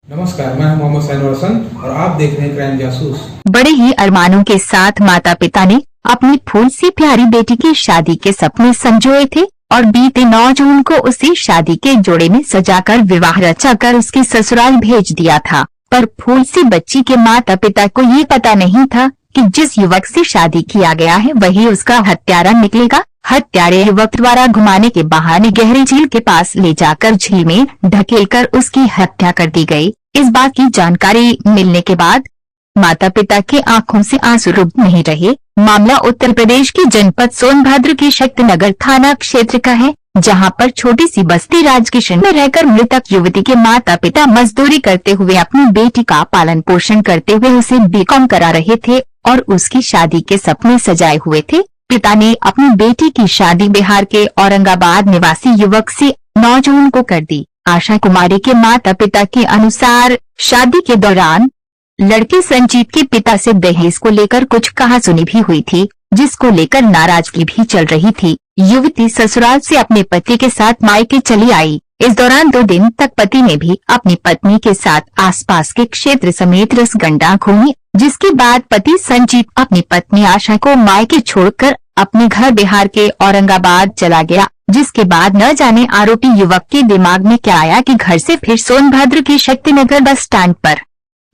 नमस्कार, मैं हूं मोहम्मद सैनुल हसन और आप देख रहे हैं क्राइम जासूस। बड़े ही अरमानों के साथ माता पिता ने अपनी फूल सी प्यारी बेटी की शादी के सपने संजोए थे और बीते 9 जून को उसे शादी के जोड़े में सजाकर विवाह रचाकर उसके ससुराल भेज दिया था। पर फूल सी बच्ची के माता पिता को ये पता नहीं था कि जिस युवक से शादी किया गया है वही उसका हत्यारा निकलेगा। हत्यारे युवक द्वारा घुमाने के बहाने गहरी झील के पास ले जाकर झील में ढकेलकर उसकी हत्या कर दी गई। इस बात की जानकारी मिलने के बाद माता पिता की आंखों से आंसू रुक नहीं रहे। मामला उत्तर प्रदेश के जनपद सोनभद्र के शक्तिनगर थाना क्षेत्र का है, जहां पर छोटी सी बस्ती राजकिशन में रहकर मृतक युवती के माता पिता मजदूरी करते हुए अपनी बेटी का पालन पोषण करते हुए उसे बीकॉम करा रहे थे और उसकी शादी के सपने सजाए हुए थे। पिता ने अपनी बेटी की शादी बिहार के औरंगाबाद निवासी युवक से 9 जून को कर दी। आशा कुमारी के माता पिता के अनुसार शादी के दौरान लड़के संजीत के पिता से दहेज को लेकर कुछ कहासुनी भी हुई थी, जिसको लेकर नाराजगी भी चल रही थी। युवती ससुराल से अपने पति के साथ मायके चली आई। इस दौरान 2 दिन तक पति ने भी अपनी पत्नी के साथ आसपास के क्षेत्र समेत रसगंडा घूमी, जिसके बाद पति संजीत अपनी पत्नी आशा को मायके छोड़कर अपने घर बिहार के औरंगाबाद चला गया। जिसके बाद न जाने आरोपी युवक के दिमाग में क्या आया कि घर से फिर सोनभद्र के शक्तिनगर बस स्टैंड पर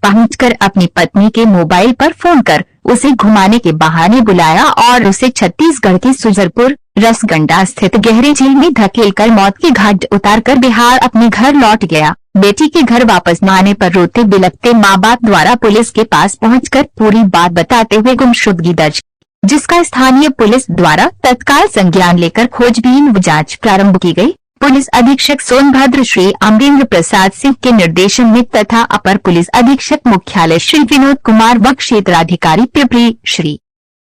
पहुंचकर अपनी पत्नी के मोबाइल पर फोन कर उसे घुमाने के बहाने बुलाया और उसे छत्तीसगढ़ के सुजरपुर रसगंडा स्थित गहरी झील में धकेलकर मौत के घाट उतारकर बिहार अपने घर लौट गया। बेटी के घर वापस न आने पर रोते बिलखते माँ बाप द्वारा पुलिस के पास पहुंचकर पूरी बात बताते हुए गुमशुदगी दर्ज, जिसका स्थानीय पुलिस द्वारा तत्काल संज्ञान लेकर खोजबीन व जांच प्रारंभ की गई। पुलिस अधीक्षक सोनभद्र श्री अमरेंद्र प्रसाद सिंह के निर्देशन में तथा अपर पुलिस अधीक्षक मुख्यालय श्री विनोद कुमार व क्षेत्राधिकारी पिपरी श्री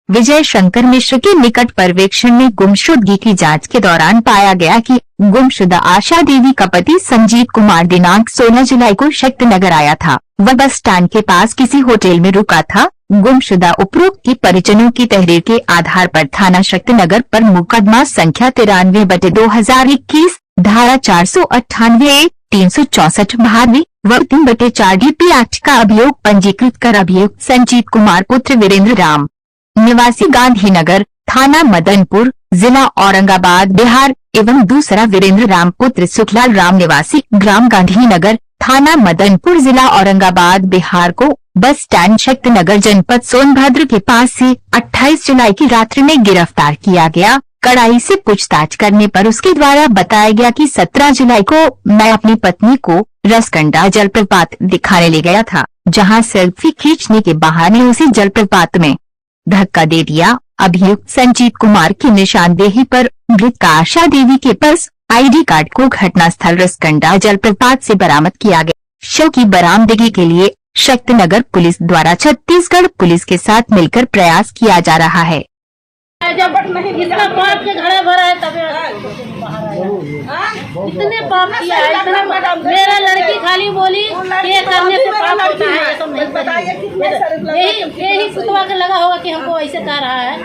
विजय शंकर मिश्र के निकट पर्यवेक्षण में गुमशुदगी की जांच के दौरान पाया गया कि गुमशुदा आशा देवी का पति संजीत कुमार दिनांक 16 जुलाई को शक्तिनगर आया था। वह बस स्टैंड के पास किसी होटल में रुका था। गुमशुदा उपरोक्त के परिजनों की तहरीर के आधार पर थाना शक्तिनगर पर मुकदमा संख्या 93/2021 धारा 498 364 भादवी व 3/4 DP एक्ट का अभियोग पंजीकृत कर अभियुक्त संजीत कुमार पुत्र वीरेंद्र राम निवासी गांधीनगर थाना मदनपुर जिला औरंगाबाद बिहार एवं दूसरा वीरेंद्र राम पुत्र सुखलाल राम निवासी ग्राम गांधीनगर थाना मदनपुर जिला औरंगाबाद बिहार को बस स्टैंड शक्तिनगर जनपद सोनभद्र के पास से 28 जुलाई की रात्रि में गिरफ्तार किया गया। कड़ाई से पूछताछ करने पर उसके द्वारा बताया गया कि 17 जुलाई को मैं अपनी पत्नी को रसगंडा जलप्रपात दिखाने ले गया था, जहां सेल्फी खींचने के बहाने उसे जलप्रपात में धक्का दे दिया। अभियुक्त संजीत कुमार की निशानदेही पर मृतक आशा देवी के पास ID कार्ड को घटनास्थल रसगंडा जलप्रपात से बरामद किया गया। शव की बरामदगी के लिए शक्तिनगर पुलिस द्वारा छत्तीसगढ़ पुलिस के साथ मिलकर प्रयास किया जा रहा है। जब इतना पाप के घड़े भरा है तब इतने पाप किया है, इतना मेरा लड़की खाली बोली ये करने से पाप होता है, ये सब नहीं बताइए। यही सुतवा के लगा होगा कि हमको ऐसे कह रहा है,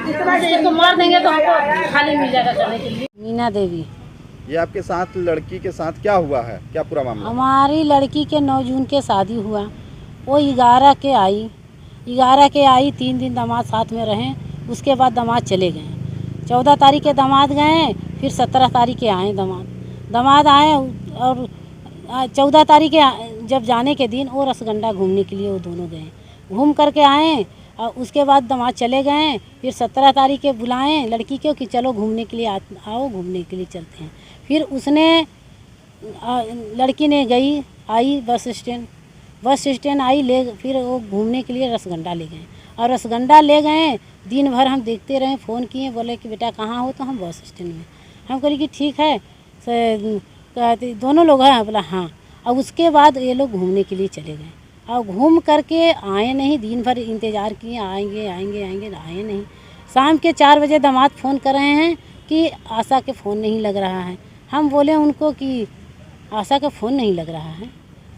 इसको मार देंगे तो हमको खाली मिल जाएगा करने के लिए। मीना देवी। ये आपके साथ लड़की के साथ क्या हुआ है, क्या पूरा मामला? हमारी लड़की के 9 जून के शादी हुआ, वो 11 के आई 3 दिन दामाद साथ में रहे, उसके बाद दामाद चले गए। 14 तारीख के दामाद गए, फिर 17 तारीख के आए दामाद आए और 14 तारीख के जब जाने के दिन वो रसगंडा घूमने के लिए वो दोनों गए, घूम करके आए और उसके बाद दामाद चले गए। फिर 17 तारीख के बुलाएं लड़की को कि चलो घूमने के लिए आओ, घूमने के लिए चलते हैं। फिर उसने लड़की ने आई बस स्टैंड आई ले, फिर वो घूमने के लिए रसगंडा ले गए और रसगंडा ले गए। दिन भर हम देखते रहे, फ़ोन किए, बोले कि बेटा कहाँ हो, तो हम बस स्टैंड में। हम कहे कि ठीक है, दोनों लोग हैं, बोला हाँ। और उसके बाद ये लोग घूमने के लिए चले गए और घूम करके आए नहीं। दिन भर इंतज़ार किए, आएंगे आए नहीं। शाम के 4 बजे दामाद फ़ोन कर रहे हैं कि आशा के फ़ोन नहीं लग रहा है। हम बोले उनको कि आशा का फ़ोन नहीं लग रहा है।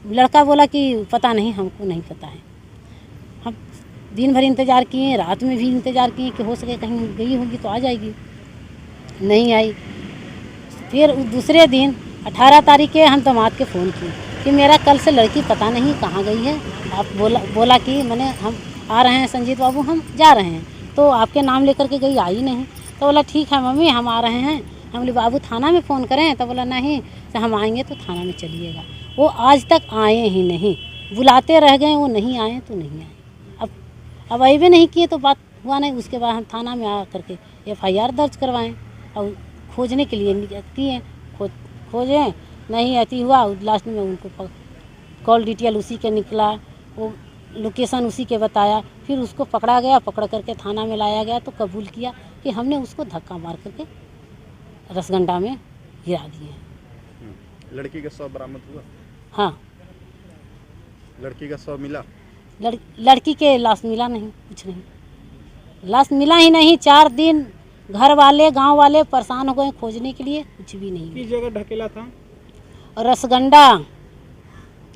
लड़का बोला कि पता नहीं, हमको नहीं पता है। हम दिन भर इंतज़ार किए, रात में भी इंतज़ार किए कि हो सके कहीं गई होगी तो आ जाएगी, नहीं आई। फिर दूसरे दिन 18 तारीख के हम दामाद के फ़ोन किए कि मेरा कल से लड़की पता नहीं कहाँ गई है। आप बोला कि मैंने हम आ रहे हैं संजीत बाबू, हम जा रहे हैं, तो आपके नाम लेकर के गई, आई नहीं। तो बोला ठीक है मम्मी हम आ रहे हैं। हम बोले बाबू थाना में फ़ोन करें? तो बोला नहीं, तो हम आएंगे तो थाना में चलिएगा। वो आज तक आए ही नहीं, बुलाते रह गए, वो नहीं आए तो नहीं आए। अब अबे नहीं किए तो बात हुआ नहीं। उसके बाद हम थाना में आ करके FIR दर्ज करवाएं और खोजने के लिए किए, खोजें नहीं अति हुआ। लास्ट में उनको कॉल डिटेल उसी के निकला, वो लोकेशन उसी के बताया, फिर उसको पकड़ा गया, पकड़ करके थाना में लाया गया तो कबूल किया कि हमने उसको धक्का मार करके रसगंडा में गिरा दिए। लड़की का शव बरामद हुआ? हाँ, लड़की का शव मिला? लड़की के लाश मिला नहीं, कुछ नहीं, लाश मिला ही नहीं। 4 दिन घर वाले गांव वाले परेशान हो गए खोजने के लिए, कुछ भी नहीं। किस जगह ढकेला था? रसगंडा।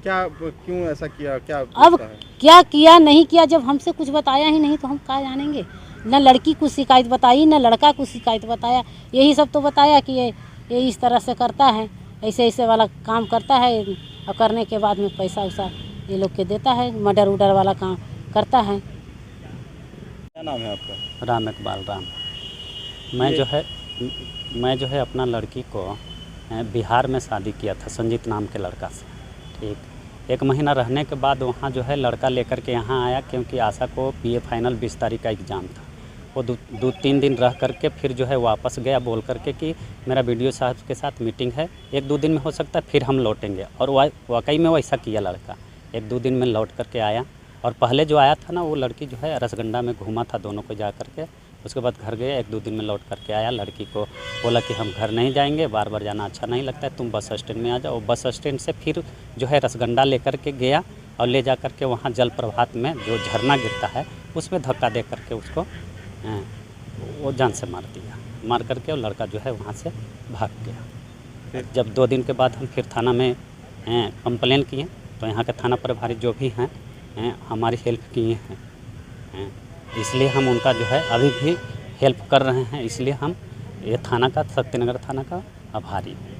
क्या, क्यों ऐसा किया, क्या अब क्या किया नहीं किया, जब हमसे कुछ बताया ही नहीं तो हम क्या जानेंगे। न लड़की कुछ शिकायत बताई, न लड़का कुछ शिकायत बताया। यही सब तो बताया कि ये इस तरह से करता है, ऐसे ऐसे वाला काम करता है, और करने के बाद में पैसा उसा ये लोग के देता है, मर्डर उडर वाला काम करता है। क्या नाम है आपका? राम इकबाल राम। मैं जो है अपना लड़की को बिहार में शादी किया था संजीत नाम के लड़का से। ठीक, 1 महीना रहने के बाद वहाँ जो है लड़का लेकर के यहाँ आया, क्योंकि आशा को BA फाइनल 20 तारीख का एग्ज़ाम था। वो 2-3 दिन रह करके फिर जो है वापस गया बोल करके कि मेरा BDO साहब के साथ मीटिंग है, 1-2 दिन में हो सकता है फिर हम लौटेंगे। और वाकई में वैसा किया लड़का, 1-2 दिन में लौट करके आया। और पहले जो आया था ना, वो लड़की जो है रसगंडा में घूमा था दोनों को जा करके, उसके बाद घर गए, 1-2 दिन में लौट करके आया। लड़की को बोला कि हम घर नहीं जाएंगे, बार बार जाना अच्छा नहीं लगता है, तुम बस स्टैंड में आ जाओ। बस स्टैंड से फिर जो है रसगंडा लेकर के गया और ले जा करके वहाँ जल प्रभात में जो झरना गिरता है उसमें धक्का दे करके उसको वो जान से मार दिया। मार करके वो लड़का जो है वहाँ से भाग गया। जब 2 दिन के बाद हम फिर थाना में कंप्लेन किए तो यहाँ के थाना प्रभारी जो भी हैं हमारी हेल्प किए हैं, इसलिए हम उनका जो है अभी भी हेल्प कर रहे हैं। इसलिए हम ये थाना का, शक्तिनगर थाना का आभारी हैं।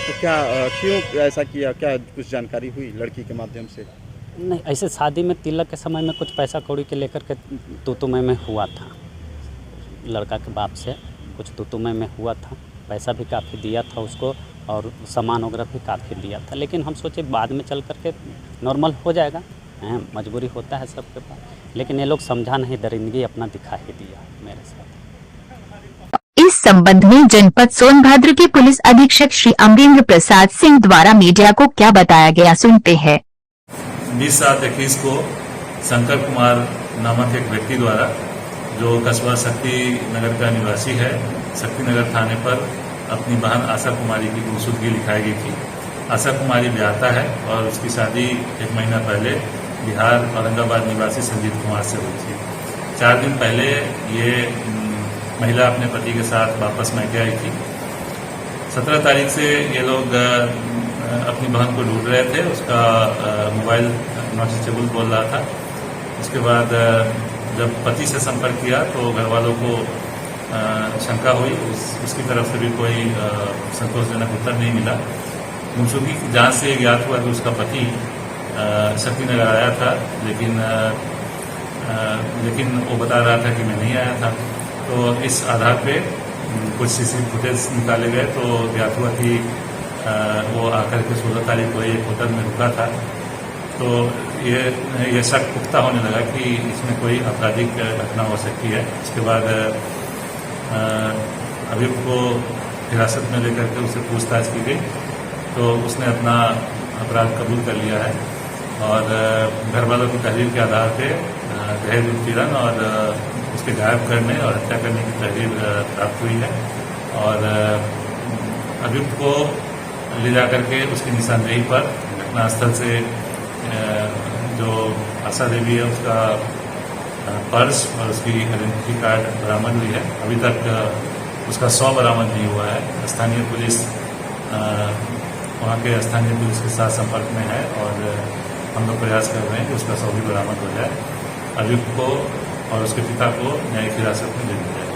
तो क्या, क्यों ऐसा किया, क्या कुछ जानकारी हुई लड़की के माध्यम से? नहीं, ऐसे शादी में तिलक के समय में कुछ पैसा कौड़ी के लेकर के तू-तू में हुआ था। लड़का के बाप से कुछ तू-तू में हुआ था, पैसा भी काफ़ी दिया था उसको और सामान वगैरह भी काफ़ी दिया था। लेकिन हम सोचे बाद में चल करके नॉर्मल हो जाएगा, मजबूरी होता है सबके पास। लेकिन ये लोग समझा नहीं, दरिंदगी अपना दिखा ही दिया मेरे साथ। इस संबंध में जनपद सोनभद्र के पुलिस अधीक्षक श्री अमरेंद्र प्रसाद सिंह द्वारा मीडिया को क्या बताया गया, सुनते हैं। 20/7/21 को शंकर कुमार नामक एक व्यक्ति द्वारा, जो कस्बा शक्ति नगर का निवासी है, शक्ति नगर थाने पर अपनी बहन आशा कुमारी की गुमशुदगी लिखाई गई थी। आशा कुमारी ब्याहता है और उसकी शादी 1 महीना पहले बिहार औरंगाबाद निवासी संजीत कुमार से हुई थी। 4 दिन पहले ये महिला अपने पति के साथ वापस मैके आई थी। 17 तारीख से ये लोग अपनी बहन को ढूंढ रहे थे, उसका मोबाइल नॉट रीचेबल बोल रहा था। उसके बाद जब पति से संपर्क किया तो घर वालों को शंका हुई, उसकी तरफ से भी कोई संतोषजनक उत्तर नहीं मिला। गुमशुदगी की जांच से ज्ञात हुआ कि उसका पति शक्ति नगर आया था, लेकिन वो बता रहा था कि मैं नहीं आया था। तो इस आधार पे कुछ CCTV फुटेज निकाले गए तो ज्ञात हुआ कि वो आकर के 16 तारीख को एक होटल में रुका था। तो ये शक पुख्ता होने लगा कि इसमें कोई आपराधिक घटना हो सकती है। इसके बाद अभियुक्त को हिरासत में लेकर के उससे पूछताछ की गई तो उसने अपना अपराध कबूल कर लिया है और घर वालों की तहरीर के आधार पर दहेज उत्पीड़न और उसके गायब करने और हत्या करने की तहरीर प्राप्त हुई है और अभियुक्त को ले जाकर के उसकी निशानदेही पर घटनास्थल से जो आशा देवी है उसका पर्स और उसकी आइडेंटिटी कार्ड बरामद हुई है। अभी तक उसका 100 बरामद नहीं हुआ है। स्थानीय पुलिस वहाँ के स्थानीय पुलिस के साथ संपर्क में है और हम लोग प्रयास कर रहे हैं कि उसका 100 भी बरामद हो जाए। अभियुक्त को और उसके पिता को न्यायिक हिरासत में ले लिया जाए।